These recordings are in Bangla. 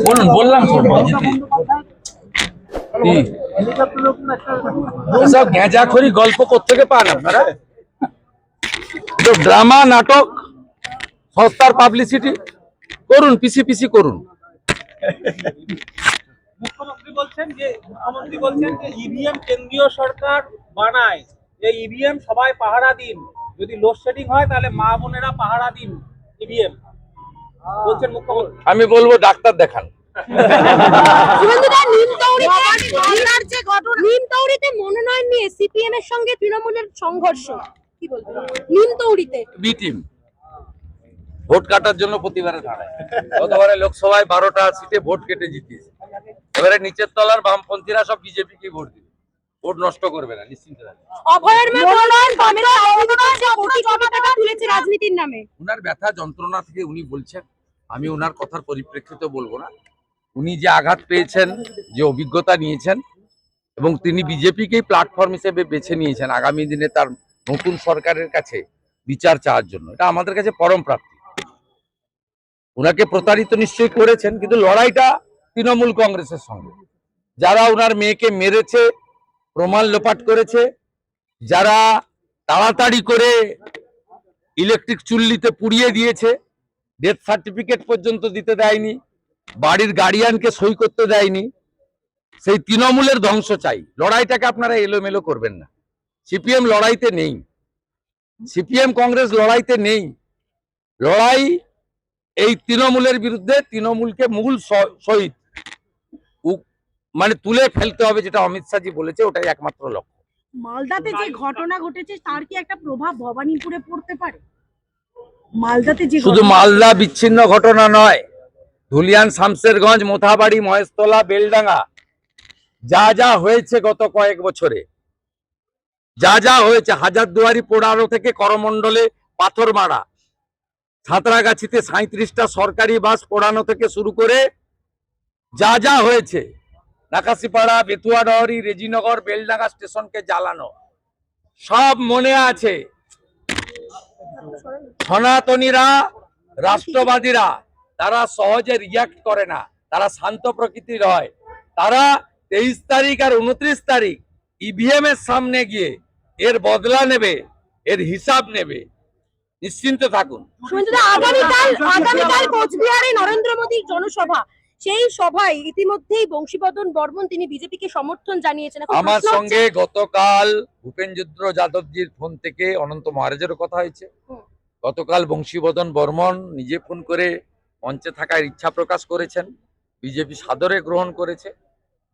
বলুন, বললাম সব গ্যাঁজাখড়ি গল্প কোত্থেকে পান আপনারা? ড্রামা, নাটক, সস্তার পাবলিসিটি করুন, পিসি পিসি করুন। মুখ্যমন্ত্রী বলছেন যে ইভিএম কেন্দ্রীয় সরকার বানায়, এই ইভিএম সবাই পাহারা দিন, যদি লোডশেডিং হয় তাহলে মা বোনেরা পাহারা দিন ইভিএম বলছেন মুখ্যমন্ত্রী। আমি বলবো ডাক্তার দেখান। মনোনয়ন নিয়ে সিপিএম এর সঙ্গে তৃণমূলের সংঘর্ষ, কি বলবেন? নিমতৌড়িতে বি টিম ভোট কাটার জন্য প্রতিবারে দাঁড়ায়। গতবারে লোকসভায় 12টা সিটে ভোট কেটে জিতিয়েছে। এবারে নিচের তলার বামপন্থীরা সব বিজেপি কে ভোট দিবে, ভোট নষ্ট করবে না, নিশ্চিন্তে থাকবে। রাজনীতির নামে উনার ব্যথা যন্ত্রণা থেকে উনি বলছেন, আমি ওনার কথার পরিপ্রেক্ষিতে বলবো না। উনি যে আঘাত পেয়েছেন, যে অভিজ্ঞতা নিয়েছেন এবং তিনি বিজেপিকেই প্ল্যাটফর্ম হিসেবে বেছে নিয়েছেন আগামী দিনে তার নতুন সরকারের কাছে বিচার চাওয়ার জন্য, এটা আমাদের কাছে পরম প্রাপ্তি। ওনাকে প্রতারিত নিশ্চয়ই করেছেন, কিন্তু লড়াইটা তৃণমূল কংগ্রেসের সঙ্গে। যারা ওনার মেয়েকে মেরেছে, প্রমাণ লোপাট করেছে, যারা তাড়াতাড়ি করে ইলেকট্রিক চুল্লিতে পুড়িয়ে দিয়েছে, ডেথ সার্টিফিকেট পর্যন্ত দিতে দেয়নি, বাড়ির গার্ডিয়ানকে সই করতে দেয়নি, সেই তৃণমূলের ধ্বংস চাই। লড়াইটাকে আপনারা এলোমেলো করবেন না। সিপিএম লড়াইতে নেই, সিপিএম কংগ্রেস লড়াইতে নেই। লড়াই এই তৃণমূলের বিরুদ্ধে, তৃণমূলকে মূল শহীদ মানে তুলে ফেলতে হবে, যেটা অমিত শাহজি বলেছে, ওটাই একমাত্র লক্ষ্য। মালদাতে যে ঘটনা ঘটেছে তার কি একটা প্রভাব ভবানীপুরে পড়তে পারে? মালদাতে যে শুধু মালদা বিচ্ছিন্ন ঘটনা নয়, ধুলিয়ান, শামশেরগঞ্জ, মোথাবাড়ি, মহেশতলা, বেলডাঙ্গা, যা যা হয়েছে গত কয়েক বছরে, যা যা হয়েছে, হাজারদুয়ারি পোড়ানো থেকে করমণ্ডলে পাথর মারা, ছাত্রাগাছিতে 37টা সরকারি বাস পোড়ানো থেকে শুরু করে যা যা হয়েছে, নাকাশিপাড়া, বেতুয়াডহরি, রেজিনগর, বেলডাঙ্গা স্টেশনকে জ্বালানো, সব মনে আছে। সনাতনীরা, রাষ্ট্রবাদীরা, তারা সহজে রিয়াক্ট করে না, তারা শান্ত প্রকৃতির হয়। তারা 23 তারিখ আর 29 তারিখ ইভিএম এর সামনে গিয়ে এর বদলা নেবে, এর হিসাব নেবে, নিশ্চিন্ত থাকুন। আগামীকাল কোচবিহারে নরেন্দ্র মোদীর জনসভা, সেই সভায় ইতিমধ্যেই বংশীবদন বর্মন তিনি বিজেপিকে সমর্থন জানিয়েছেন। আমার সঙ্গে গতকাল ভূপেন্দ্র যাদবজির ফোন থেকে অনন্ত মহারাজেরও কথা হয়েছে। গতকাল বংশীবদন বর্মন নিজে ফোন করে মঞ্চে থাকার ইচ্ছা প্রকাশ করেছেন, বিজেপি সাদরে গ্রহণ করেছে।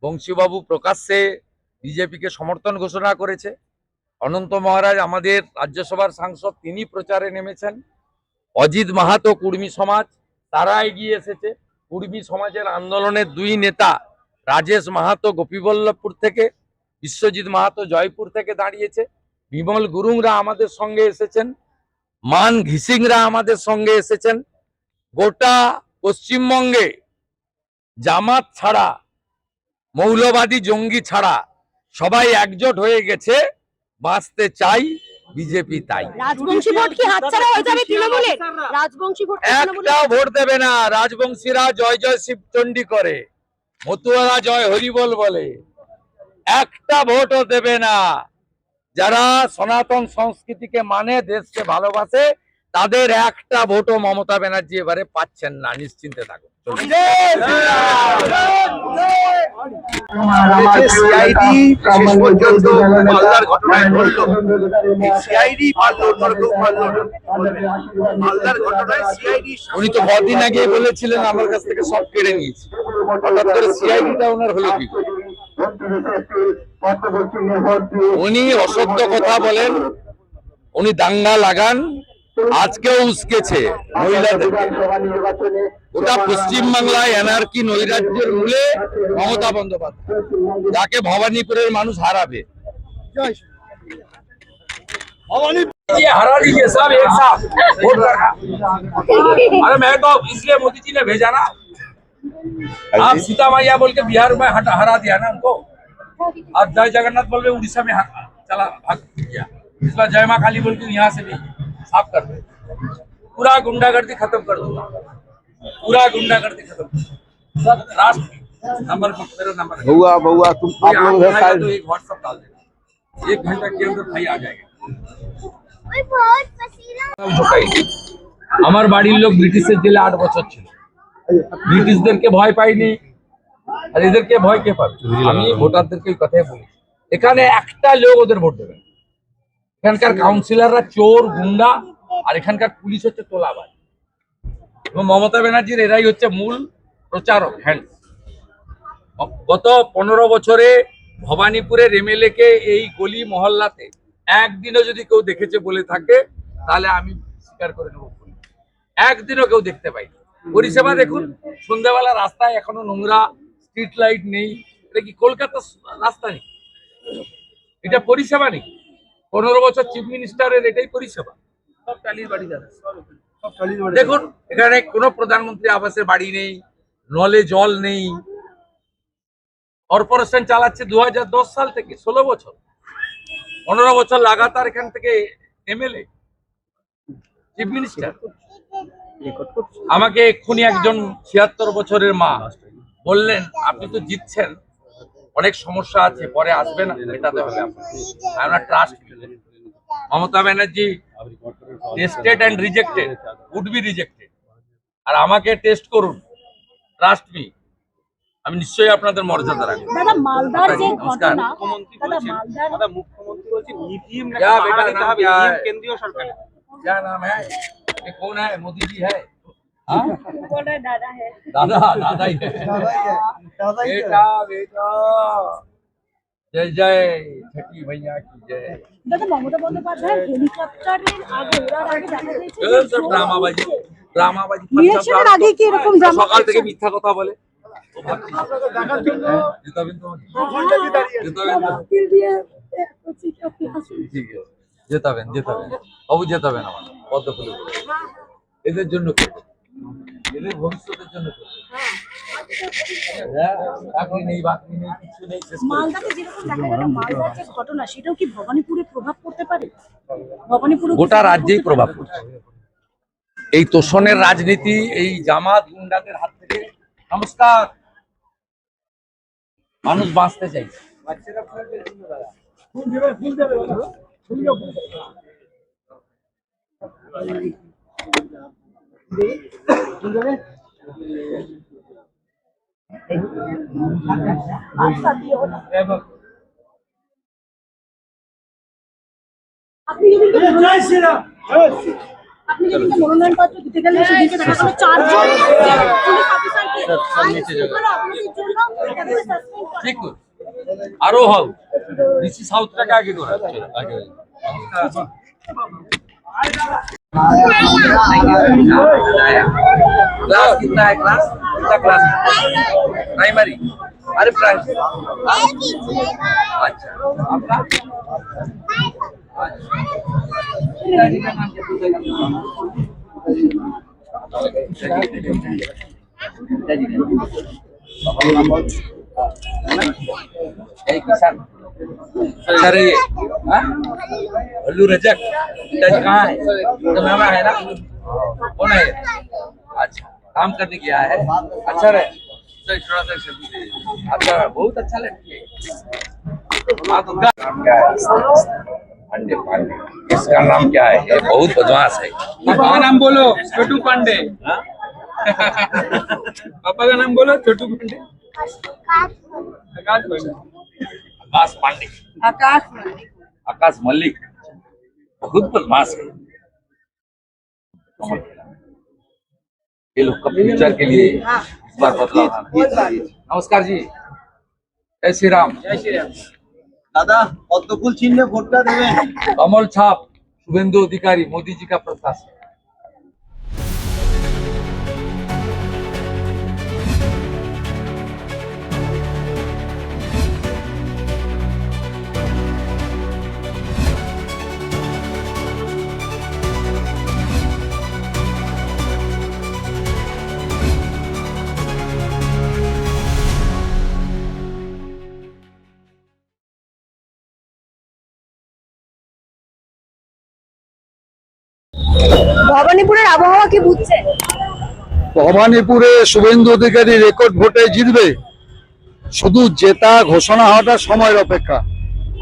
বংশীবাবু প্রকাশ্যে বিজেপিকে সমর্থন ঘোষণা করেছে। অনন্ত মহারাজ আমাদের রাজ্যসভার সাংসদ, তিনি প্রচারে নেমেছেন। অজিত মাহাতো, কুর্মী সমাজ, তারা এগিয়ে এসেছে। কুর্মী সমাজের আন্দোলনের 2 নেতা, রাজেশ মাহাতো গোপীবল্লভপুর থেকে, বিশ্বজিৎ মাহাতো জয়পুর থেকে দাঁড়িয়েছে। বিমল গুরুংরা আমাদের সঙ্গে এসেছেন, মান ঘিসিংরা আমাদের সঙ্গে এসেছেন। গোটা পশ্চিমবঙ্গে জামাত ছাড়া, মৌলবাদী জঙ্গি ছাড়া সবাই একজোট হয়ে গেছে, বাঁচতে চাই বিজেপি তাই। রাজবংশী ভোট কি হাতছাড়া হয়ে যাবে তৃণমূলের? রাজবংশী ভোট একটা ভোট দেবে না। রাজবংশীরা জয় জয় শিবচণ্ডী করে, মতুয়ারা জয় হরিবল বলে, একটা ভোটও দেবে না। যারা সনাতন সংস্কৃতিকে মানে, দেশকে ভালোবাসে, তাদের একটা ভোটও মমতা ব্যানার্জি এবারে পাচ্ছেন না, নিশ্চিন্তে থাকুন। সিআইডি শেষ পর্যন্ত মালদার ঘটনায় ধরলো, সিআইডি পারলো, মালদার ঘটনায় সিআইডি। উনি তো কদিন আগে বলেছিলেন আমার কাছ থেকে সব কেড়ে নিয়েছে, হঠাৎ করে সিআইডিটা ওনার হলো কি? উনি অসত্য কথা বলেন, উনি দাঙ্গা লাগান, আজকেও উস্কেছে মহিলাদেরকে। ওটা পশ্চিমবাংলায় এনার্কি, নৈরাজ্যের মূলে মমতা বন্দ্যোপাধ্যায়, যাকে ভবানীপুরের মানুষ হারাবে। हरा दीजिए सब एक साथ वोट करना। अरे मैं तो इसलिए मोदी जी ने भेजा ना, आप सीता मैया बोल के बिहार में हरा दिया ना उनको, अब जय जगन्नाथ बोल के उड़ीसा में चला भाग गया, इस बार जय माँ काली बोल के यहाँ से भी साफ कर दो, पूरा गुंडागर्दी खत्म कर दूंगा। पूरा गुंडा कर दिखा दो सब राष्ट्र नंबर मेरा नंबर है। बउआ बउआ तुम कोई आप लोग आएगा उधर साइड तो एक व्हाट्सएप डाल देना, 1 घंटा के अंदर भाई आ जाएगा। আমার বাড়ির লোক ব্রিটিশের জেলে 8 বছর ছিল, ব্রিটিশদেরকে ভয় পাইনি, আর এদেরকে ভয় কে পাবে? আমি ভোটারদেরকে এই কথাই বলি, এখানে একটা লোক ওদের ভোট দেবে না। এখানকার কাউন্সিলররা চোর গুন্ডা, আর এখানকার পুলিশ হচ্ছে তোলাবাজ, এবং মমতা ব্যানার্জির এরাই হচ্ছে মূল প্রচারক হ্যান্ড। গত 15 বছরে ভবানীপুরের এমএলএ কে এই গলি মহল্লাতে একদিনও যদি কেউ দেখেছে বলে থাকে তাহলে আমি স্বীকার করে নেব, একদিনও কেউ দেখতে পাই। পরিষেবা দেখুন, সন্ধ্যাবেলা রাস্তায় এখনো নোংরা, স্ট্রিট লাইট নেই। এটা কি কলকাতার রাস্তা নেই? এটা পরিষেবা নেই? 15 বছর চিফ মিনিস্টারের এটাই পরিষেবা? সব টালির বাড়ি যাবে। দেখুন এখানে কোনো প্রধানমন্ত্রী আবাসের বাড়ি নেই, নলে জল নেই। কর্পোরেশন চালাচ্ছে 2010 সাল থেকে, 16 বছর, 15 বছর লাগাতার এখান থেকে এমএলএ, চিফ মিনিস্টার। আমাকে এক্ষুনি একজন 76 বছরের মা বললেন, আপনি তো জিতছেন, অনেক সমস্যা আছে, পরে আসবেন, মেটাতে হবে আপনার trust. Mamata Banerjee tested and rejected, would be rejected, আর আমাকে টেস্ট করুন, ট্রাস্ট মি, আমি নিশ্চয়ই আপনাদের মর্যাদা রাখবো। দাদা মালদার যে নমস্কার। ঘটনা, মুখ্যমন্ত্রী দাদা বলছেন, মালদার দাদা মুখ্যমন্ত্রী বলছেন ইভিএম क्या बेटा, পাহারা দিতে नाम হবে, क्या है? EVM কেন্দ্রীয় সরকারের। क्या नाम है? ये कौन है? मोदी जी है? हाँ? बोल रहे दादा है। दादा, दादा ही है। बेटा बेटा, जय जय छठी मैया की जय। দাদা মমতা বন্দ্যোপাধ্যায় হেলিকপ্টারের আগে ওড়ার আগে দেখা গেছে যে সব ড্রামাবাজি, ড্রামাবাজি। ইলেকশনের আগে কি এরকম ড্রামা সকাল থেকে মিথ্যা কথা বলে। জিতাবেন তো? জিতাবেন তো? ঠিক আছে, জেতাবেন জেতাবেন, বাবু জেতাবেন আমার পদ্ম ফুলে। এদের জন্য করবে, এদের ভবিষ্যতের জন্য করবে। চাকরি নেই, বাকরি নেই, কিছু নেই, শেষ করে মালদাতে যেরকম দেখা গেল, মালদার যে ঘটনা সেটাও কি ভবানীপুরে প্রভাব পড়তে পারে? ভবানীপুরে গোটা রাজ্যেই প্রভাব পড়ছে। এই তোষণের রাজনীতি, এই জামাত গুন্ডাদের হাত থেকে নমস্কার, মানুষ বাঁচতে চাইছে। আপনি যেদিনকে মনোনয়নপত্র দিতে গেলেন সেদিনকে দেখা গেল 4 জন পুলিশ অফিসারকে আপনাদের জন্য তাদেরকে সাসপেন্ড করা ঠিক আরো হও, ডিসি সাউথটাকে আগে করা আগে। क्लास कितना है? क्लास कितना? Class primary? अरे प्राइमरी, अच्छा। आपका पिताजी का नाम क्या? पिताजी का नाम बोल। किसान अच्छा रही है, अल्लू रजक। पिताजी कहाँ है? तो नाना है ना, कौन है? अच्छा, काम करने गया है, अच्छा रहे। थोड़ा सा सब्जी दे। अच्छा, बहुत अच्छा लड़की है। नाम क्या है? पांडे पांडे। इसका नाम क्या है? ये बहुत बदमाश है। पापा का नाम बोलो, छोटू पांडे। हाँ? पापा का नाम बोलो, छोटू पांडे। आकाश पांडे। आकाश पांडे, आकाश मल्लिक, बहुत बदमाश है। ये लोग का फ्यूचर के लिए इस बार बदलाव आना। नमस्कार जी, जय श्री राम। জয় শ্রীরাম। দাদা পদ্মফুল চিহ্নে ভোটটা দেবেন। कमल छाप, शुभेंदु अधिकारी, मोदी जी का प्रत्याशी। ভবানীপুরের আবহাওয়া কি বুঝছে? ভবানীপুরে শুভেন্দু অধিকারী রেকর্ড ভোটে জিতবে, শুধু জেতা ঘোষণা হওয়াটা সময়ের অপেক্ষা।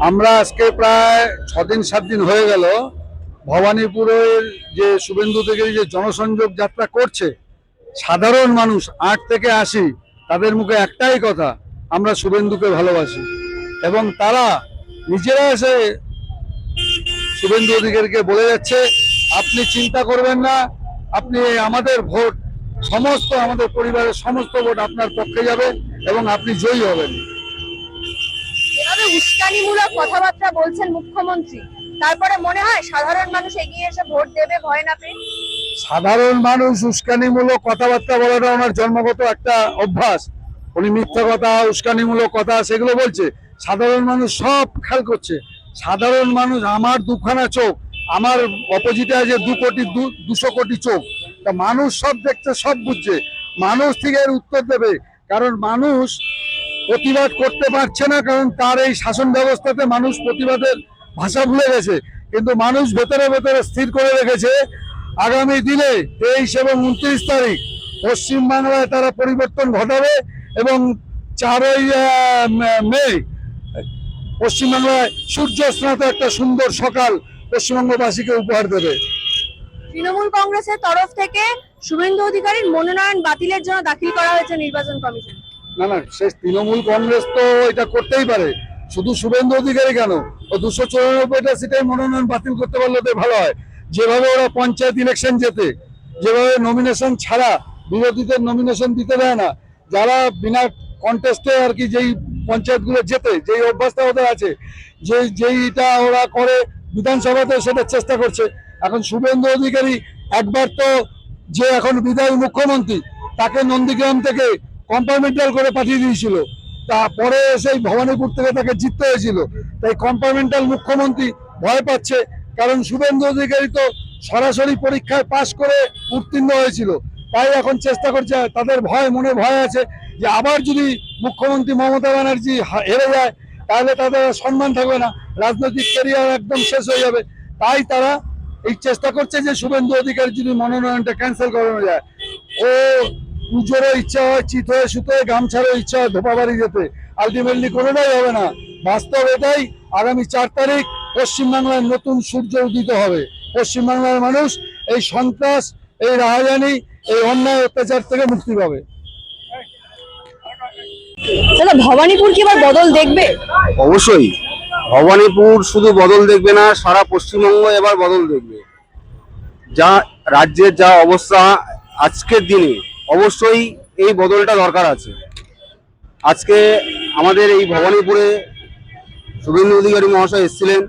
আমরা আজকে প্রায় 6-7 দিন হয়ে গেল ভবানীপুরের যে শুভেন্দু অধিকারী যে জনসংযোগ যাত্রা করছে, সাধারণ মানুষ 8 থেকে 80 তাদের মুখে একটাই কথা, আমরা শুভেন্দুকে ভালোবাসি। এবং তারা নিজেরা এসে শুভেন্দু অধিকারীকে বলে যাচ্ছে, আপনি চিন্তা করবেন না, আপনি আমাদের ভোট, সমস্ত আমাদের পরিবারের সমস্ত ভোট আপনার পক্ষে যাবে এবং আপনি জয়ী হবেন। এভাবে উস্কানিমূলক কথাবার্তা বলছেন মুখ্যমন্ত্রী, তারপরে মনে হয় সাধারণ মানুষ এগিয়ে এসে ভোট দেবে ভয় না পেয়ে? সাধারণ মানুষ উস্কানিমূলক কথাবার্তা বলাটা ওনার জন্মগত একটা অভ্যাস। উনি মিথ্যা কথা, উস্কানিমূলক কথা সেগুলো বলছে, সাধারণ মানুষ সব খেয়াল করছে। সাধারণ মানুষ, আমার দুখানা চোখ, আমার অপোজিটে আছে 200 কোটি চোখ, তা মানুষ সব দেখছে, সব বুঝছে। মানুষ থেকে এর উত্তর দেবে, কারণ মানুষ প্রতিবাদ করতে পারছে না, কারণ তার এই শাসন ব্যবস্থাতে মানুষ প্রতিবাদের ভাষা ভুলে গেছে। কিন্তু মানুষ ভেতরে ভেতরে স্থির করে রেখেছে আগামী দিনে 23 এবং 29 তারিখ পশ্চিমবাংলায় তারা পরিবর্তন ঘটাবে এবং 4ই মে পশ্চিমবাংলায় সূর্যস্নাত একটা সুন্দর সকাল পশ্চিমবঙ্গবাসীকে উপহার দেবে। তৃণমূল কংগ্রেসের তরফ থেকে শুভেন্দু অধিকারীর মনোনয়ন বাতিলের জন্য দাখিল করা হয়েছে নির্বাচন কমিশন। না না, সে তৃণমূল কংগ্রেস তো এটা করতেই পারে, শুধু শুভেন্দু অধিকারী কেন, ও 294টা সিটের মনোনয়ন বাতিল করতে পারলে তো ভালো হয়। যেভাবে ওরা পঞ্চায়েত ইলেকশন জেতে, যেভাবে নমিনেশন ছাড়া বিরোধীদের নমিনেশন দিতে দেয় না, যারা বিনা কন্টেস্টে আর কি যেই পঞ্চায়েতগুলো জেতে, যেই অভ্যাসটা ওদের আছে, যেইটা ওরা করে বিধানসভাতে, সেটা চেষ্টা করছে। এখন শুভেন্দু অধিকারী একবার তো, যে এখন বিদায়ী মুখ্যমন্ত্রী, তাকে নন্দীগ্রাম থেকে কম্পার্টমেন্টাল করে পাঠিয়ে দিয়েছিল, তারপরে সেই ভবানীপুর থেকে তাকে জিততে হয়েছিল। তাই কম্পার্টমেন্টাল মুখ্যমন্ত্রী ভয় পাচ্ছে, কারণ শুভেন্দু অধিকারী তো সরাসরি পরীক্ষায় পাশ করে উত্তীর্ণ হয়েছিল। তাই এখন চেষ্টা করছে, তাদের ভয়, মনে ভয় আছে যে আবার যদি মুখ্যমন্ত্রী মমতা ব্যানার্জি হেরে যায়, তাহলে তাদের সম্মান থাকবে না, রাজনৈতিক ক্যারিয়ার একদম শেষ হয়ে যাবে। তাই তারা এই চেষ্টা করছে যে শুভেন্দু অধিকারী যদি মনোনয়নটা ক্যান্সেল করানো যায়। ও পুজোরও ইচ্ছা হয় চিত হয়ে সুতোয়, গামছারও ইচ্ছা হয় ধোপা বাড়ি যেতে, আলটিমেটলি কোনোটাই হবে না। বাস্তব এটাই, আগামী 4 তারিখ পশ্চিমবাংলায় নতুন সূর্য উদিত হবে। পশ্চিমবাংলার মানুষ এই সন্ত্রাস, এই রাহাজানি, এই অন্যায় অত্যাচার থেকে মুক্তি পাবে। তাহলে ভবানীপুর কি এবার বদল দেখবে? অবশ্যই ভবানীপুর শুধু বদল দেখবে না, সারা পশ্চিমবঙ্গ এবার বদল দেখবে। যা রাজ্যের যা অবস্থা আজকের দিনে, অবশ্যই এই বদলটা দরকার আছে। আজকে আমাদের এই ভবানীপুরে শুভেন্দু অধিকারী মহাশয় এসেছিলেন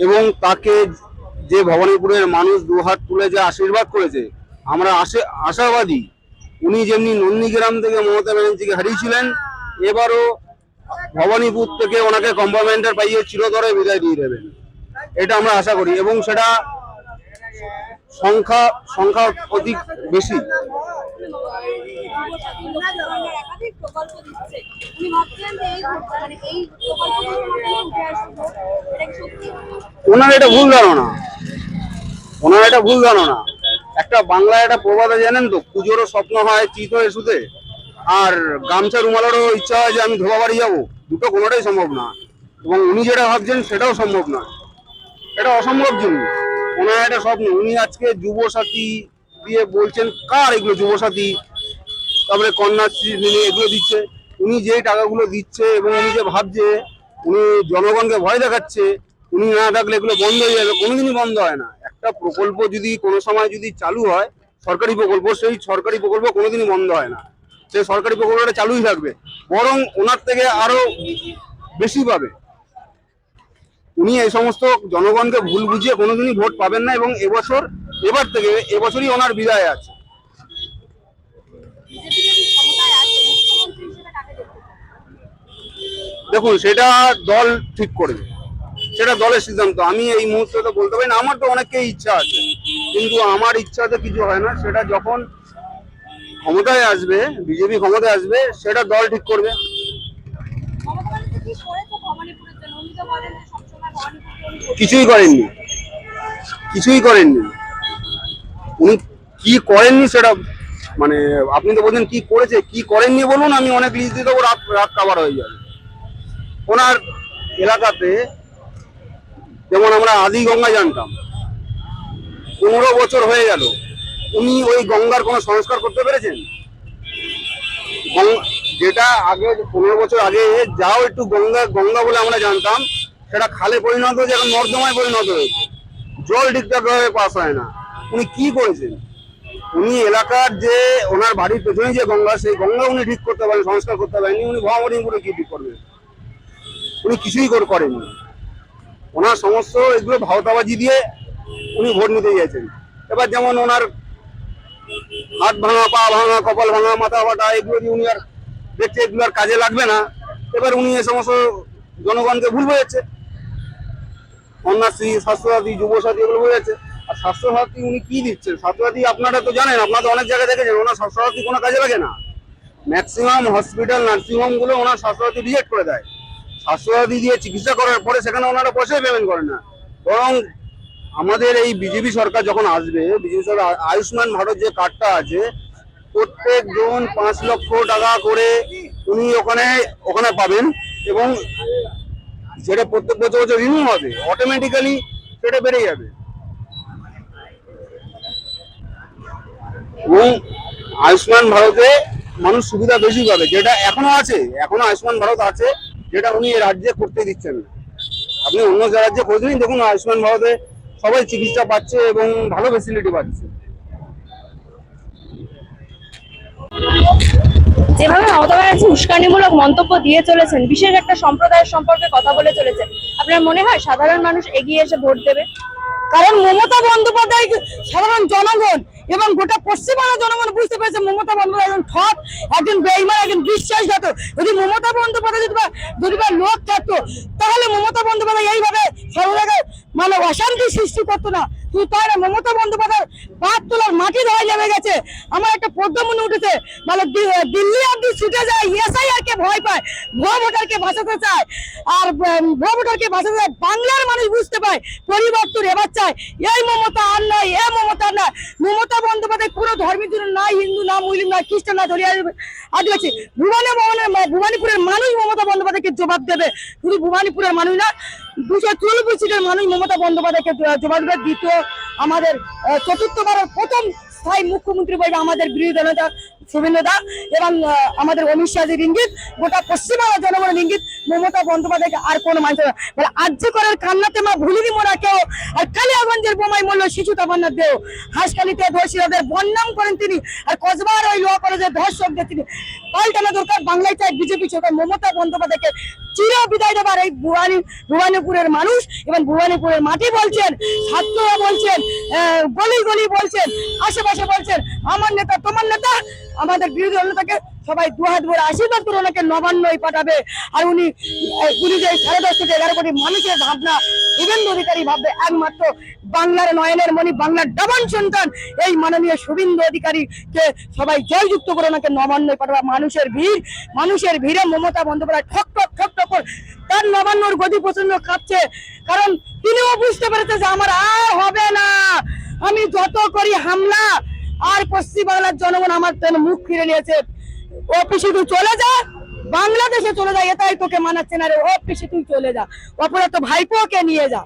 এবং তাকে যে ভবানীপুরের মানুষ দুহাত তুলে যে আশীর্বাদ করেছে, আমরা আশাবাদী উনি যেমনি নন্দীগ্রাম থেকে মমতা ব্যানার্জিকে হারিয়েছিলেন, এবারও ভবানীপুর থেকে ওনাকে কম্পার্টমেন্টাল পাইয়ে চিরতরে বিদায় দিয়ে দেবেন, এটা আমরা আশা করি। এবং সেটা সংখ্যা অধিক বেশি। ওনার এটা ভুল ধারণা, একটা বাংলায় একটা প্রবাদ জানেন তো, পুজোরও স্বপ্ন হয় চিত হয়ে শুতে, আর গামছা রুমালেরও ইচ্ছা হয় যে আমি ধোবা বাড়ি যাবো। দুটো কোনোটাই সম্ভব না, এবং উনি যেটা ভাবছেন সেটাও সম্ভব না, এটা অসম্ভব জিনিস। ওনার একটা স্বপ্ন, উনি আজকে যুবসাথী দিয়ে বলছেন, কার এগুলো যুবসাথী, তারপরে কন্যাশ্রী এগুলো দিচ্ছে, উনি যে টাকাগুলো দিচ্ছে এবং উনি যে ভাবছে উনি জনগণকে ভয় দেখাচ্ছে, উনি না থাকলে এগুলো বন্ধ হয়ে যাবে, কোনোদিনই বন্ধ হয় না। একটা প্রকল্প যদি কোনো সময় যদি চালু হয়, সরকারি প্রকল্প, সেই সরকারি প্রকল্প কোনোদিনই বন্ধ হয় না, সেই সরকারি প্রকল্পটা চালুই থাকবে, বরং ওনার থেকে আরো বেশি পাবে। উনি এই সমস্ত জনগণকে ভুল বুঝিয়ে কোনোদিনই ভোট পাবেন না, এবং এবছরই ওনার বিদায় আছে। দেখুন, সেটা দল ঠিক করবে, সেটা দলের সিদ্ধান্ত। আমি এই মুহূর্তে তো বলতে পারি না, আমার তো অনেককেই ইচ্ছা আছে, কিন্তু আমার ইচ্ছাতে কিছু হয় না। সেটা যখন ক্ষমতায় আসবে, বিজেপি ক্ষমতায় আসবে, সেটা দল ঠিক করবে। কিছুই করেননি। উনি কি করেননি সেটা মানে আপনি তো বলছেন কি করেছে কি করেননি বলুন, আমি অনেক লিস্ট দিয়ে দেবো, রাত রাত কাভার হয়ে যাবে। ওনার এলাকাতে যেমন আমরা আদি গঙ্গা জানতাম, 15 বছর হয়ে গেল, উনি ওই গঙ্গার কোনো সংস্কার করতে পেরেছেন? যেটা আগে 15 বছর আগে যাও একটু গঙ্গা গঙ্গা বলে আমরা জানতাম, সেটা খালে পরিণত হয়েছে, এখন নর্দমায় পরিণত হয়েছে, জল ঠিকঠাক ভাবে পাস হয় না। উনি কি করেছেন? উনি এলাকার যে ওনার বাড়ির পেছনে যে গঙ্গা, সেই গঙ্গা উনি ঠিক করতে পারেন, সংস্কার করতে পারেননি। উনি ভ্রমণ করে কি ঠিক করবেন? উনি কিছুই করেননি। ওনার সমস্ত এগুলো ভাওতাবাজি দিয়ে উনি ভোট নিতে গিয়েছেন। এবার যেমন ওনার হাত ভাঙা, পা ভাঙা, কপাল ভাঙা, মাথা ফাটা, এগুলো দিয়ে উনি আর দেখছে এগুলো আর কাজে লাগবে না। এবার উনি এ সমস্ত জনগণকে ভুল বোঝাচ্ছে, কন্যাশ্রী, স্বাস্থ্যসাথী, যুবসাথী, এগুলো বোঝাচ্ছে। আর স্বাস্থ্যসাথী উনি কি দিচ্ছেন? স্বাস্থ্যসাথী আপনারা তো জানেন, আপনারা তো অনেক জায়গায় দেখেছেন, ওনার স্বাস্থ্যসাথী কোনো কাজে লাগে না। ম্যাক্সিমাম হসপিটাল, নার্সিংহোম গুলো ওনার স্বাস্থ্যসাথী রিজেক্ট করে দেয়। স্বাস্থ্যসাথী দিয়ে চিকিৎসা করার পরে সেখানে ওনারা পয়সাই পেমেন্ট করেন না। বরং আমাদের এই বিজেপি সরকার যখন আসবে, বিজেপি সরকার আয়ুষ্মান ভারত যে কার্ডটা আছে, প্রত্যেক জন 5 লক্ষ টাকা করে উনি ওখানে পাবেন, এবং সেটা প্রত্যেক বছর বছর রিনিউ হবে, অটোমেটিক্যালি সেটা বেড়ে যাবে। এবং আয়ুষ্মান ভারতে মানুষ সুবিধা বেশি পাবে, যেটা এখনো আছে, এখনো আয়ুষ্মান ভারত আছে, যেটা উনি এই রাজ্যে করতে দিচ্ছেন না। আপনি অন্য রাজ্যে খোঁজ নিন, দেখুন আয়ুষ্মান ভারতে সবাই চিকিৎসা পাচ্ছে এবং ভালো ফেসিলিটি পাচ্ছে। যেভাবে মমতা ব্যানার্জি উস্কানিমূলক মন্তব্য দিয়ে চলেছেন, বিশেষ একটা সম্প্রদায়ের সম্পর্কে কথা বলে চলেছেন, আপনার মনে হয় সাধারণ মানুষ এগিয়ে এসে ভোট দেবে? কারণ মমতা বন্দ্যোপাধ্যায় সাধারণ জনগণ এবং গোটা পশ্চিমবাংলার জনগণ বুঝতে পেরেছে মমতা বন্দ্যোপাধ্যায় একজন ঠক, একজন বেঈমান, একজন বিশ্বাসঘাতক। যদি মমতা বন্দ্যোপাধ্যায় যদি বা লোক থাকতো, তাহলে মমতা বন্দ্যোপাধ্যায় এইভাবে সব জায়গায় মানে অশান্তি সৃষ্টি করতো না। তুই তাই না, মমতা বন্দ্যোপাধ্যায় বাদ তোলার মাটি ধরে নেমে গেছে। আমার একটা প্রজ্ঞামনে উঠেছে, মানে দিল্লি অব্দি ছুটে যায়, এসআইআর কে ভয় পায়, ভুয়ো ভোটারকে বাঁচাতে চায়, আর ভুয়ো ভোটারকে বাঁচাতে চায়। বাংলার মানুষ বুঝতে পায় পরিবর্তন এবার চায়। এই মমতা আর নয়, এ মমতা আর নয়। মমতা বন্দ্যোপাধ্যায় কোনো ধর্মের জন্য নাই, হিন্দু না, মুসলিম না, খ্রিস্টান না, ধরিয়া আদিবাসী, ভুবানীপুরের মানুষ মমতা বন্দ্যোপাধ্যায়কে জবাব দেবে। শুধু ভুবানীপুরের মানুষ না, 294 সিটের মানুষ মমতা বন্দ্যোপাধ্যায়কে জবাব দেবে। দ্বিতীয় আমাদের চতুর্থবারের প্রথম স্থায়ী মুখ্যমন্ত্রী বলবে আমাদের বিরোধী দলনেতা শুভেন্দু দা, এবং আমাদের অমিত শাহের ইঙ্গিত, গোটা পশ্চিমবাংলার জনগণের ইঙ্গিত, মমতা বন্দ্যোপাধ্যায়কে আর কোনো মানুষ বলে আর্য করার কান্নাতে মা ভুলিনি মোরা কেউ, আর কালিয়াগঞ্জের বোমাই মূল্য শিশু তামান্নার দেহ, হাঁসখালিতে ধর্ষীদের বদনাম করেন তিনি, আর কসবার ওই ল কলেজের ধর্ষকদের তিনি। পাল্টানো দরকার, বাংলায় চাই বিজেপি সরকার। মমতা বন্দ্যোপাধ্যায়কে চির বিদায় দেবার এই ভুবানীপুরের মানুষ এবং ভুবানীপুরের মাটি বলছেন, ছাত্ররা বলছেন, গলি গলি বলছেন, আশেপাশে বলছেন, আমার নেতা তোমার নেতা, আমাদের বিরোধী দল নেতাকে সবাই দুহাত ভরে আশীর্বাদ করে ওনাকে নবান্নই পাঠাবে। আর উনি যে 10.5 থেকে 11 কোটি মানুষের ভাবনা শুভেন্দু অধিকারী ভাববে একমাত্র বাংলার নয়নের মণি, বাংলার ডাবন সন্তান এই মাননীয় শুভেন্দু অধিকারীকে সবাই জয়যুক্ত করে ওনাকে নবান্নই পাঠাবে। মানুষের ভিড়ে মমতা বন্দ্যোপাধ্যায় ঠক ঠক ঠক ঠক তার নবান্নর গদি প্রচন্ড কাঁপছে, কারণ তিনিও বুঝতে পেরেছে যে আমার আর হবে না, আমি যত করি হামলা, আর পশ্চিমবাংলার জনগণ আমার মুখ ফিরে নিয়েছে। অফিসে তুই চলে যা, বাংলাদেশে চলে যা, এটাই তোকে মানাচ্ছে না রে, অফিসে তুই চলে যা, অপরাধ ভাইপোকে নিয়ে যা।